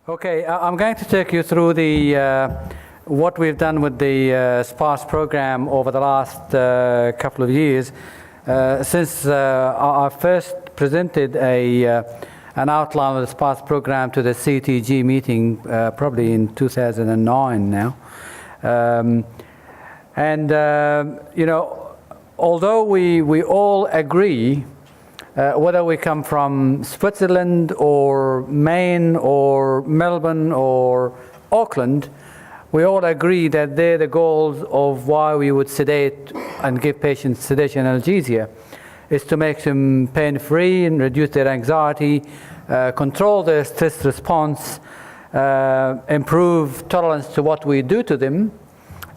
Okay, I'm going to take you through what we've done with the SPARS program over the last couple of years. Since I first presented an outline of the SPARS program to the CTG meeting, probably in 2009 now. Although we all agree, whether we come from Switzerland or Maine or Melbourne or Auckland, we all agree that they're the goals of why we would sedate and give patients sedation analgesia, is to make them pain-free and reduce their anxiety, control their stress response, improve tolerance to what we do to them,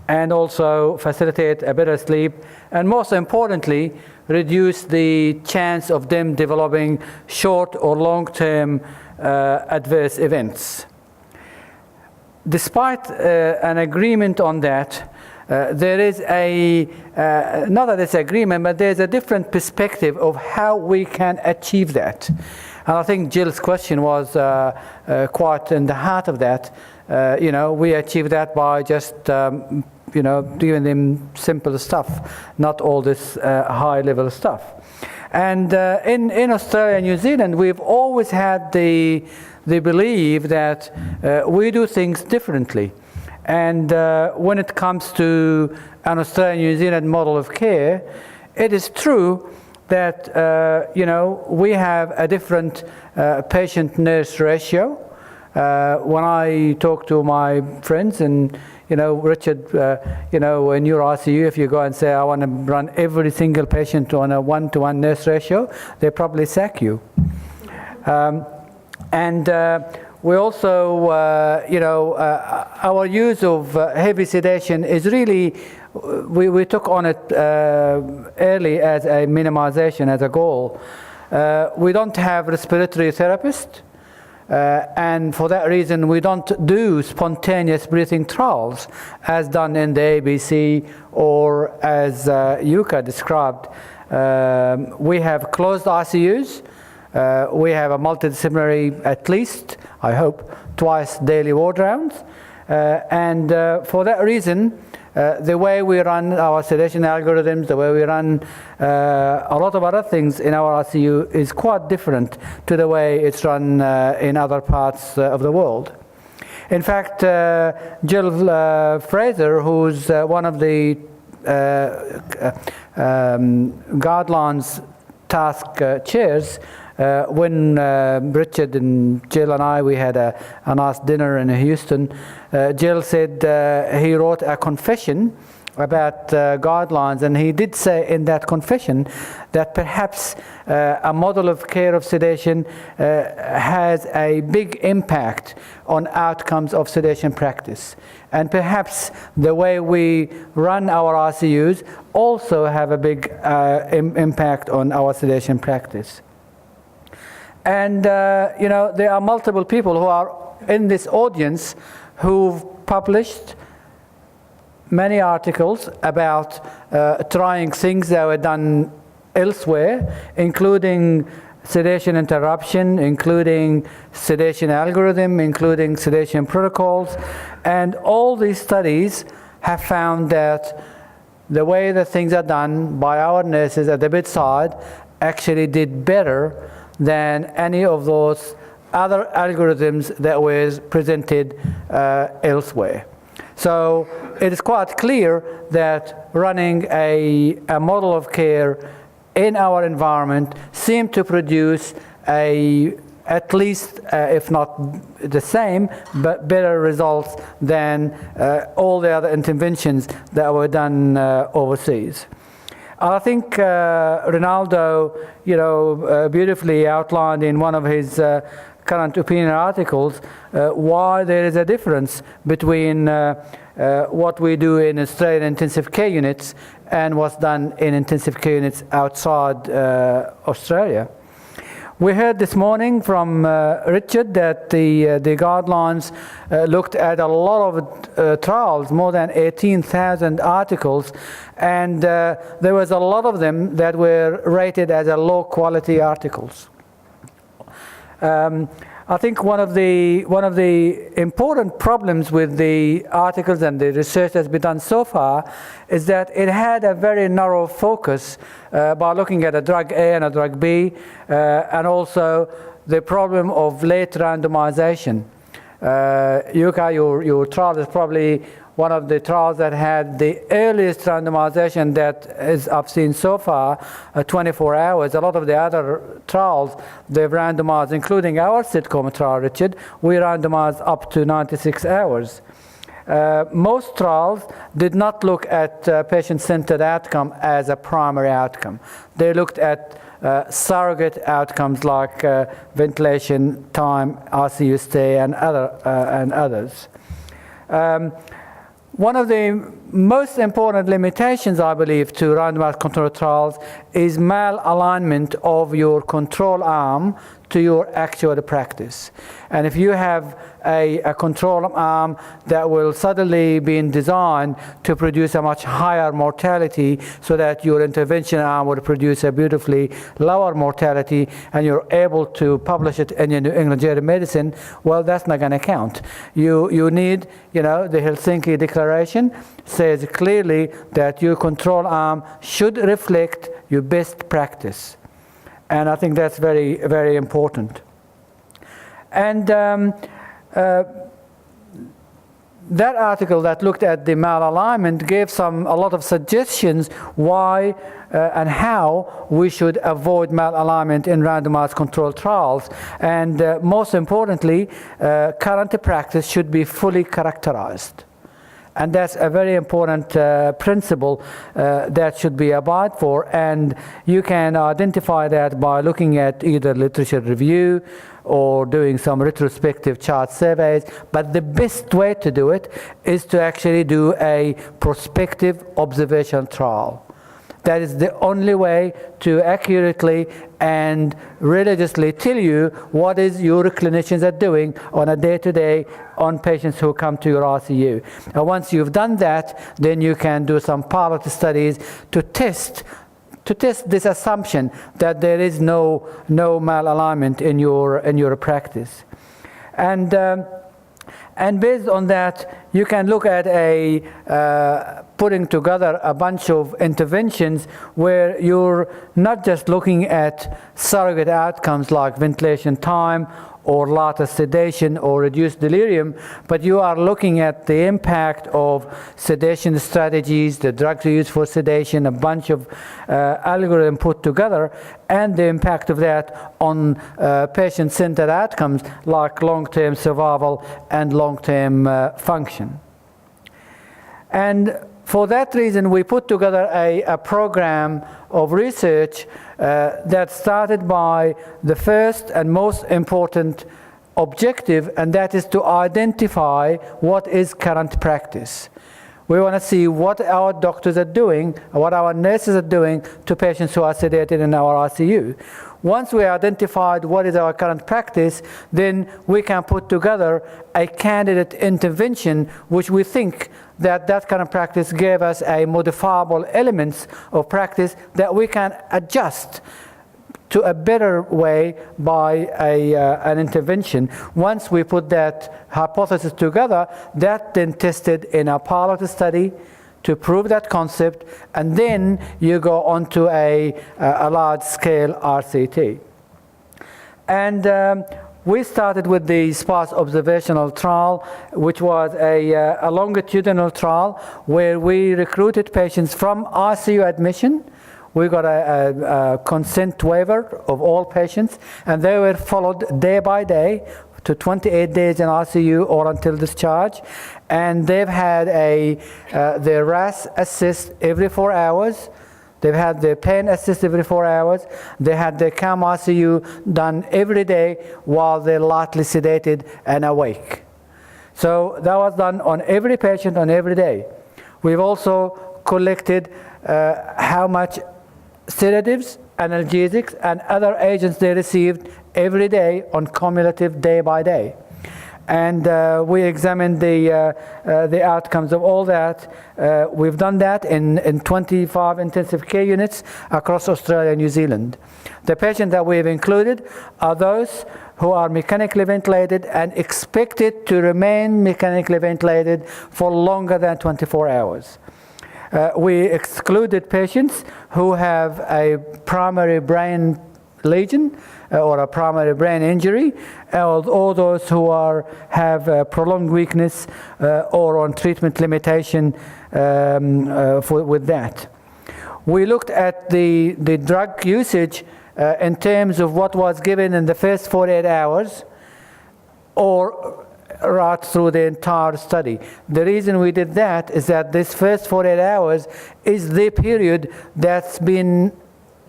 and also facilitate a better sleep, and most importantly, reduce the chance of them developing short or long-term adverse events. Despite an agreement on that, there is not a disagreement, but there's a different perspective of how we can achieve that. And I think Jill's question was quite in the heart of that. We achieve that by just giving them simple stuff, not all this high-level stuff. And in Australia and New Zealand, we've always had the belief that we do things differently. And when it comes to an Australian New Zealand model of care, it is true that we have a different patient-nurse ratio. When I talk to my friends and Richard, in your ICU, if you go and say, I want to run every single patient on a 1-to-1 nurse ratio, they probably sack you. We also, our use of heavy sedation is really, we took on it early as a minimization, as a goal. We don't have respiratory therapists. And for that reason, we don't do spontaneous breathing trials as done in the ABC or as Yuka described. We have closed ICUs. We have a multidisciplinary, at least, I hope, twice daily ward rounds. For that reason, the way we run our sedation algorithms, the way we run a lot of other things in our ICU is quite different to the way it's run in other parts of the world. In fact, Jill Fraser, who's one of the guidelines task chairs, when Richard and Jill and I, we had a nice dinner in Houston, Jill said he wrote a confession about guidelines, and he did say in that confession that perhaps a model of care of sedation has a big impact on outcomes of sedation practice. And perhaps the way we run our ICUs also have a big impact on our sedation practice. And there are multiple people who are in this audience who've published many articles about trying things that were done elsewhere, including sedation interruption, including sedation algorithm, including sedation protocols. And all these studies have found that the way that things are done by our nurses at the bedside actually did better than any of those other algorithms that was presented elsewhere. So it is quite clear that running a model of care in our environment seemed to produce at least, if not the same, but better results than all the other interventions that were done overseas. I think Ronaldo, beautifully outlined in one of his current opinion articles why there is a difference between what we do in Australian intensive care units and what's done in intensive care units outside Australia. We heard this morning from Richard that the guidelines looked at a lot of trials, more than 18,000 articles, and there was a lot of them that were rated as low quality articles. I think one of the important problems with the articles and the research that's been done so far is that it had a very narrow focus by looking at a drug A and a drug B, and also the problem of late randomization. Yuka, your trial is probably one of the trials that had the earliest randomization that I've seen so far, 24 hours. A lot of the other trials, they've randomized, including our sitcom trial, Richard, we randomized up to 96 hours. Most trials did not look at patient-centered outcome as a primary outcome. They looked at surrogate outcomes like ventilation time, ICU stay, and others. One of the most important limitations, I believe, to randomized controlled trials is malalignment of your control arm to your actual practice. And if you have a control arm that will suddenly be designed to produce a much higher mortality so that your intervention arm will produce a beautifully lower mortality and you're able to publish it in your New England Journal of Medicine, well, that's not going to count. You need, the Helsinki Declaration says clearly that your control arm should reflect your best practice. And I think that's very, very important. And that article that looked at the malalignment gave a lot of suggestions why and how we should avoid malalignment in randomized controlled trials. And most importantly, current practice should be fully characterized. And that's a very important principle that should be abided for. And you can identify that by looking at either literature review or doing some retrospective chart surveys. But the best way to do it is to actually do a prospective observational trial. That is the only way to accurately and religiously tell you what is your clinicians are doing on a day-to-day on patients who come to your RCU. And once you've done that, then you can do some pilot studies to test this assumption that there is no malalignment in your practice. And based on that, you can look at putting together a bunch of interventions where you're not just looking at surrogate outcomes like ventilation time or later sedation or reduced delirium, but you are looking at the impact of sedation strategies, the drugs used for sedation, a bunch of algorithms put together, and the impact of that on patient-centered outcomes like long-term survival and long-term function. And for that reason, we put together a program of research that started by the first and most important objective, and that is to identify what is current practice. We want to see what our doctors are doing, what our nurses are doing to patients who are sedated in our RCU. Once we identified what is our current practice, then we can put together a candidate intervention which we think that current practice gave us a modifiable elements of practice that we can adjust to a better way by an intervention. Once we put that hypothesis together, that then tested in a pilot study to prove that concept, and then you go on to a large-scale RCT. And we started with the sparse observational trial, which was a longitudinal trial where we recruited patients from RCU admission. We got a consent waiver of all patients, and they were followed day by day to 28 days in RCU or until discharge. And they've had their RAS assist every 4 hours. They've had their pain assist every 4 hours. They had their CAM RCU done every day while they're lightly sedated and awake. So that was done on every patient on every day. We've also collected how much sedatives, analgesics, and other agents they received every day on cumulative day by day. And we examined the outcomes of all that. We've done that in 25 intensive care units across Australia and New Zealand. The patients that we've included are those who are mechanically ventilated and expected to remain mechanically ventilated for longer than 24 hours. We excluded patients who have a primary brain lesion or a primary brain injury, or those who have prolonged weakness or on treatment limitation with that. We looked at the drug usage in terms of what was given in the first 48 hours or right through the entire study. The reason we did that is that this first 48 hours is the period that's been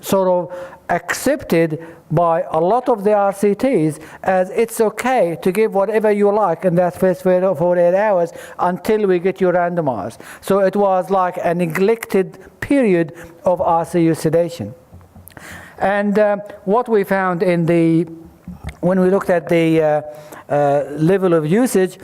sort of accepted by a lot of the RCTs as it's okay to give whatever you like in that first 48 hours until we get you randomized. So it was like a neglected period of RCU sedation. And what we found when we looked at the level of usage,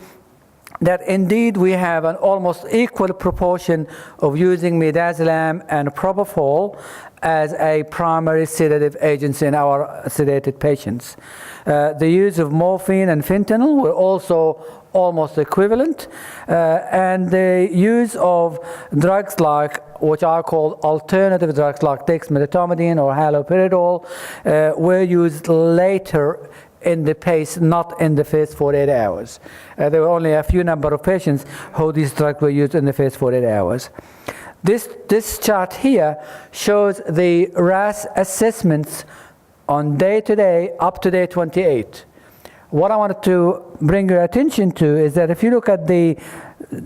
that indeed we have an almost equal proportion of using midazolam and propofol as a primary sedative agents in our sedated patients. The use of morphine and fentanyl were also almost equivalent, and the use of drugs like, which are called alternative drugs like dexmedetomidine or haloperidol, were used later in the pace, not in the first 48 hours. There were only a few number of patients who these drugs were used in the first 48 hours. This chart here shows the RAS assessments on day-to-day up to day 28. What I wanted to bring your attention to is that if you look at the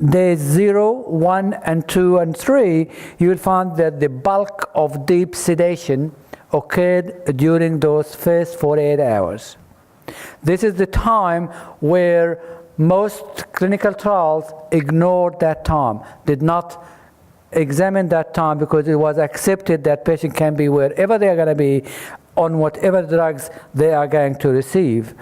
days 0, 1, and 2, and 3, you will find that the bulk of deep sedation occurred during those first 48 hours. This is the time where most clinical trials ignored that time, did not examine that time, because it was accepted that patient can be wherever they are going to be on whatever drugs they are going to receive.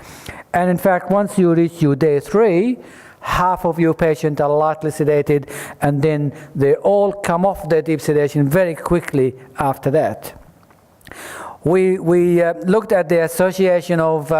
And in fact, once you reach your day 3, half of your patients are lightly sedated, and then they all come off their deep sedation very quickly after that. We looked at the association of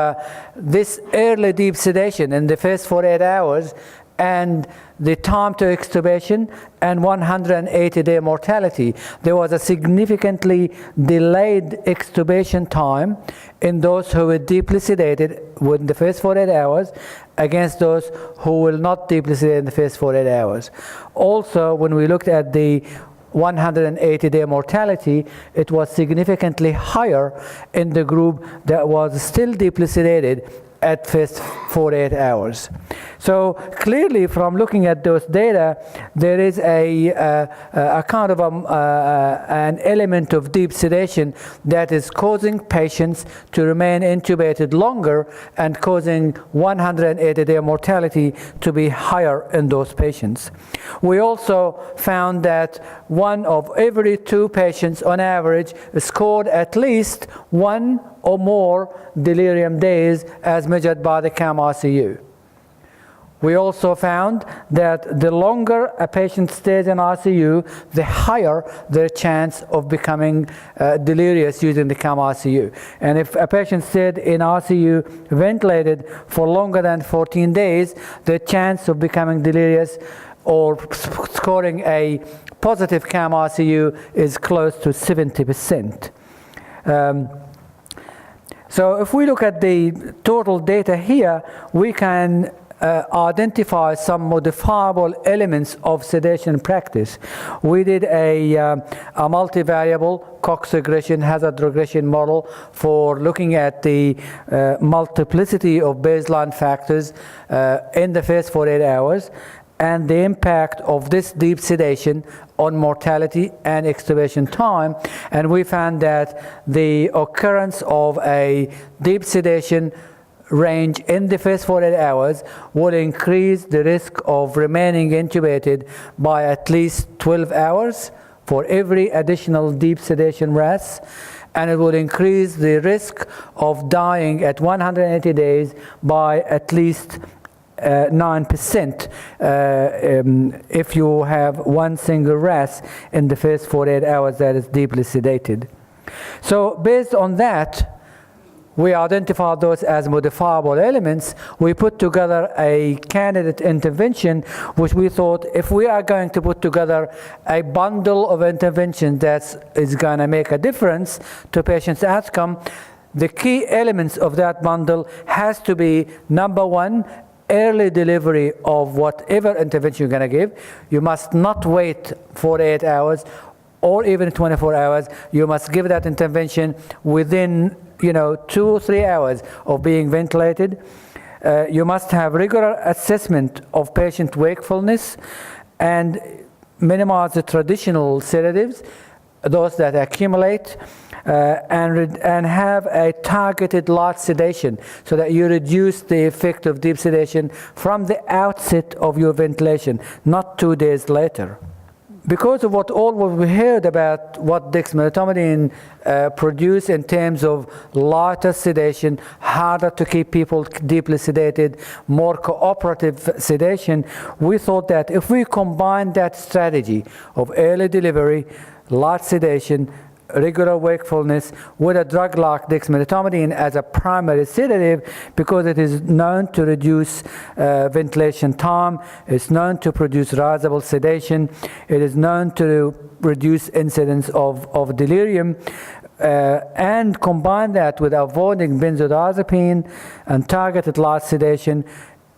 this early deep sedation in the first 48 hours and the time to extubation and 180-day mortality. There was a significantly delayed extubation time in those who were deeply sedated within the first 48 hours against those who will not deeply sedate in the first 48 hours. Also, when we looked at the 180-day mortality, it was significantly higher in the group that was still deeply sedated at first 48 hours. So clearly, from looking at those data, there is a kind of an element of deep sedation that is causing patients to remain intubated longer and causing 180-day mortality to be higher in those patients. We also found that 1 of every 2 patients on average scored at least 1 or more delirium days as measured by the CAM-ICU. We also found that the longer a patient stays in ICU, the higher their chance of becoming delirious using the CAM-ICU. And if a patient stayed in ICU ventilated for longer than 14 days, the chance of becoming delirious or scoring a positive CAM-ICU is close to 70%. So if we look at the total data here, we can identify some modifiable elements of sedation practice. We did a multivariable Cox regression, hazard regression model for looking at the multiplicity of baseline factors in the first 48 hours and the impact of this deep sedation on mortality and extubation time. And we found that the occurrence of a deep sedation range in the first 48 hours would increase the risk of remaining intubated by at least 12 hours for every additional deep sedation RAS, and it would increase the risk of dying at 180 days by at least 9% if you have 1 single RAS in the first 48 hours that is deeply sedated. So based on that, we identified those as modifiable elements. We put together a candidate intervention, which we thought if we are going to put together a bundle of interventions that is going to make a difference to patients' outcome, the key elements of that bundle has to be, number one, early delivery of whatever intervention you're going to give. You must not wait 48 hours or even 24 hours. You must give that intervention within 2 or 3 hours of being ventilated. You must have regular assessment of patient wakefulness and minimize the traditional sedatives, those that accumulate, and have a targeted light sedation so that you reduce the effect of deep sedation from the outset of your ventilation, not 2 days later. Because of what we heard about what dexmedetomidine produce in terms of lighter sedation, harder to keep people deeply sedated, more cooperative sedation, we thought that if we combine that strategy of early delivery, light sedation, regular wakefulness with a drug like dexmedetomidine as a primary sedative, because it is known to reduce ventilation time, it's known to produce risible sedation, it is known to reduce incidence of delirium, and combine that with avoiding benzodiazepine and targeted light sedation,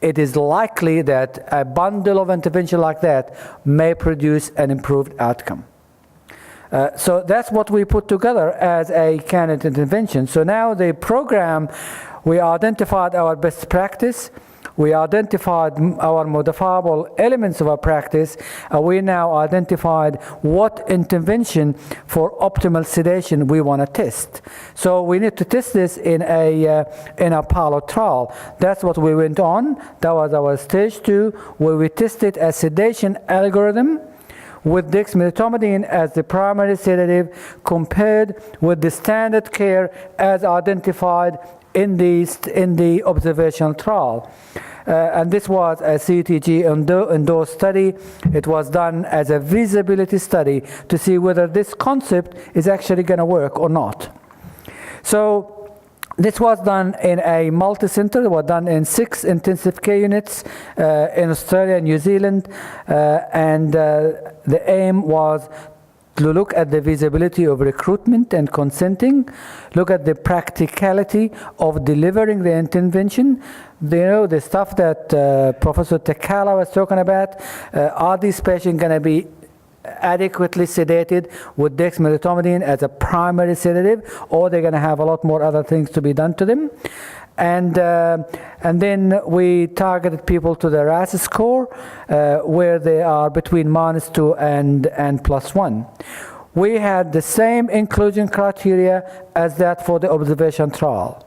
it is likely that a bundle of intervention like that may produce an improved outcome. So that's what we put together as a candidate intervention. So now the program, we identified our best practice, we identified our modifiable elements of our practice, we now identified what intervention for optimal sedation we want to test. So we need to test this in a pilot trial. That's what we went on. That was our stage 2, where we tested a sedation algorithm with dexmedetomidine as the primary sedative compared with the standard care as identified in the observational trial. And this was a CTG endorsed study. It was done as a feasibility study to see whether this concept is actually going to work or not. So this was done in a multi-center. It was done in 6 intensive care units in Australia and New Zealand, and the aim was to look at the feasibility of recruitment and consenting, look at the practicality of delivering the intervention. The stuff that Professor Tekala was talking about, are these patients going to be adequately sedated with dexmedetomidine as a primary sedative, or they're going to have a lot more other things to be done to them. And then we targeted people to the RAS score, where they are between -2 and +1. We had the same inclusion criteria as that for the observation trial.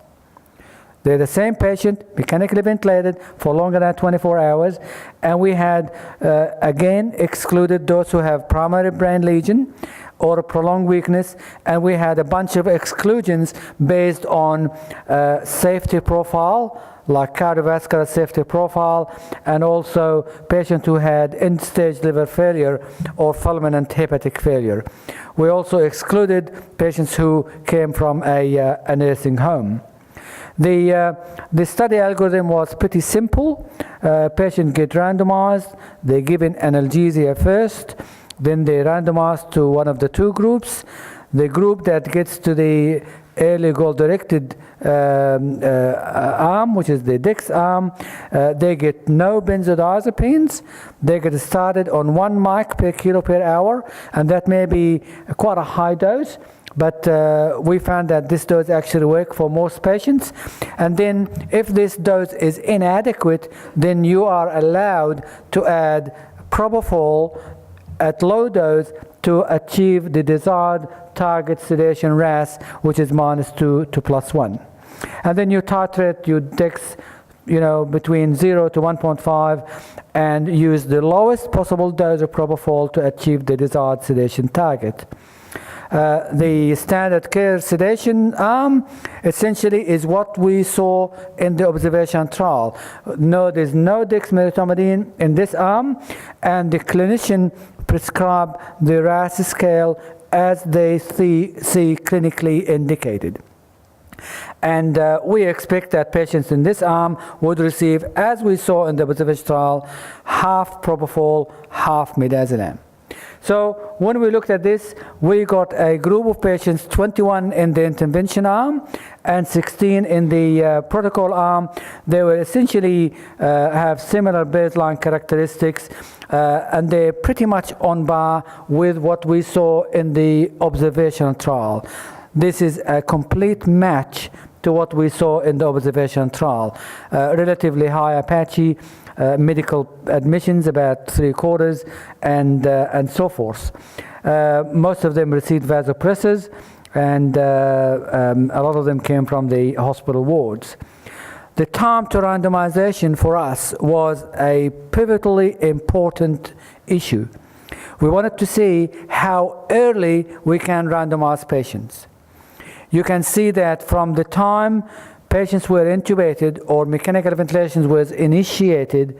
They're the same patient, mechanically ventilated for longer than 24 hours, and we had, again, excluded those who have primary brain lesion or prolonged weakness, and we had a bunch of exclusions based on safety profile, like cardiovascular safety profile, and also patients who had end-stage liver failure or fulminant hepatic failure. We also excluded patients who came from a nursing home. The study algorithm was pretty simple. Patients get randomized, they're given analgesia first, then they randomized to one of the 2 groups. The group that gets to the early goal-directed arm, which is the DEX arm, they get no benzodiazepines. They get started on 1 mic per kilo per hour, and that may be quite a high dose. But we found that this dose actually works for most patients. And then if this dose is inadequate, then you are allowed to add propofol at low dose to achieve the desired target sedation RAS, which is -2 to +1. And then you titrate your DEX, between 0 to 1.5, and use the lowest possible dose of propofol to achieve the desired sedation target. The standard care sedation arm essentially is what we saw in the observation trial. No, there's no dexmedetomidine in this arm, and the clinician prescribe the RAS scale as they see clinically indicated. And we expect that patients in this arm would receive, as we saw in the observational trial, half propofol, half midazolam. So when we looked at this, we got a group of patients, 21 in the intervention arm and 16 in the protocol arm. They will essentially have similar baseline characteristics, and they're pretty much on par with what we saw in the observational trial. This is a complete match to what we saw in the observational trial. Relatively high Apache, medical admissions, about 3/4, and so forth. Most of them received vasopressors, and a lot of them came from the hospital wards. The time to randomization for us was a pivotally important issue. We wanted to see how early we can randomize patients. You can see that from the time patients were intubated or mechanical ventilation was initiated,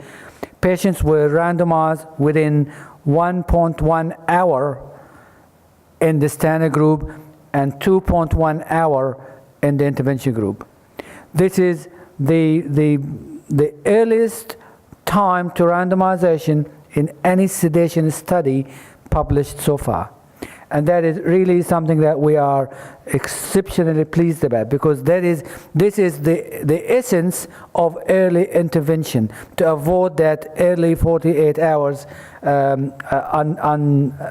patients were randomized within 1.1 hour in the standard group and 2.1 hour in the intervention group. This is the earliest time to randomization in any sedation study published so far. And that is really something that we are exceptionally pleased about, because this is the essence of early intervention, to avoid that early 48 hours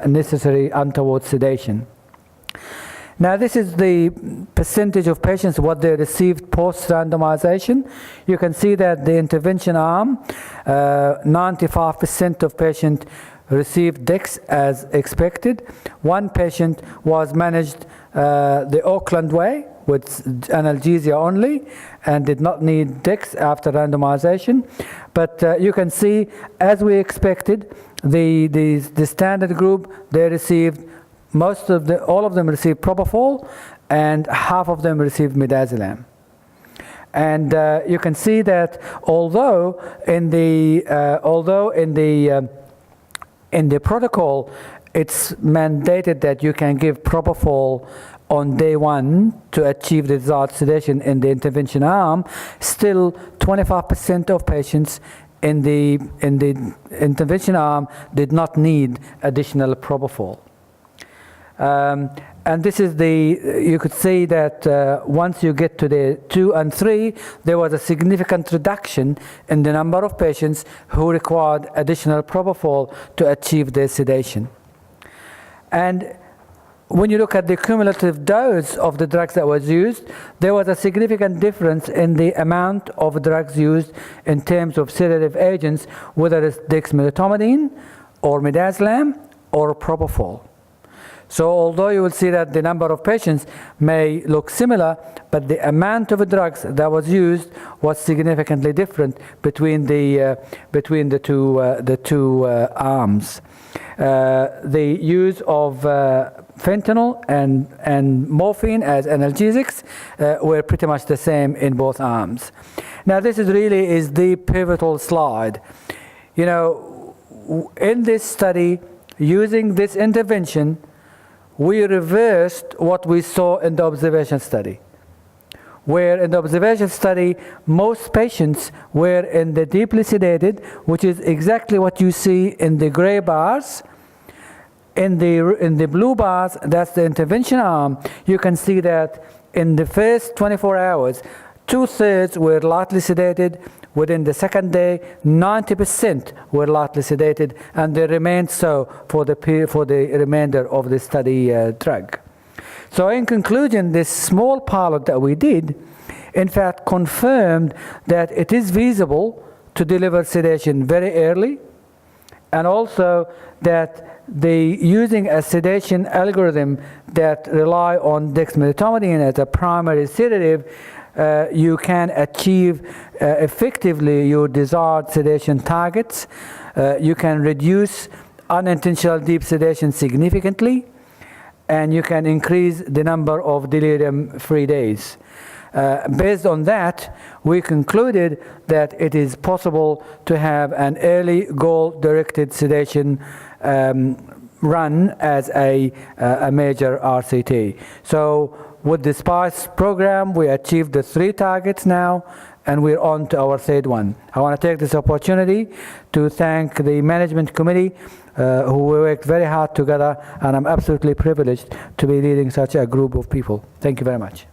unnecessary untoward sedation. Now this is the percentage of patients, what they received post-randomization. You can see that the intervention arm, 95% of patients received DEX as expected. One patient was managed the Auckland way with analgesia only and did not need DEX after randomization. But you can see, as we expected, the standard group, they received all of them received propofol, and half of them received midazolam. And you can see that although in the protocol, it's mandated that you can give propofol on day 1 to achieve the desired sedation in the intervention arm, still 25% of patients in the intervention arm did not need additional propofol. And this is you could see that once you get to the 2 and 3, there was a significant reduction in the number of patients who required additional propofol to achieve their sedation. And when you look at the cumulative dose of the drugs that was used, there was a significant difference in the amount of drugs used in terms of sedative agents, whether it's dexmedetomidine or midazolam or propofol. So although you will see that the number of patients may look similar, but the amount of drugs that was used was significantly different between the two arms. The use of fentanyl and morphine as analgesics were pretty much the same in both arms. Now this is the pivotal slide. You know, in this study, using this intervention, we reversed what we saw in the observation study, where in the observation study, most patients were in the deeply sedated, which is exactly what you see in the gray bars. In the blue bars, that's the intervention arm. You can see that in the first 24 hours, 2/3 were lightly sedated. Within the second day, 90% were lightly sedated, and they remained so for the remainder of the study drug. So in conclusion, this small pilot that we did, in fact, confirmed that it is feasible to deliver sedation very early, and also that using a sedation algorithm that rely on dexmedetomidine as a primary sedative, you can achieve effectively your desired sedation targets. You can reduce unintentional deep sedation significantly, and you can increase the number of delirium-free days. Based on that, we concluded that it is possible to have an early goal-directed sedation run as a major RCT. So with the SPICE program, we achieved the 3 targets now, and we're on to our 3rd one. I want to take this opportunity to thank the management committee who worked very hard together, and I'm absolutely privileged to be leading such a group of people. Thank you very much.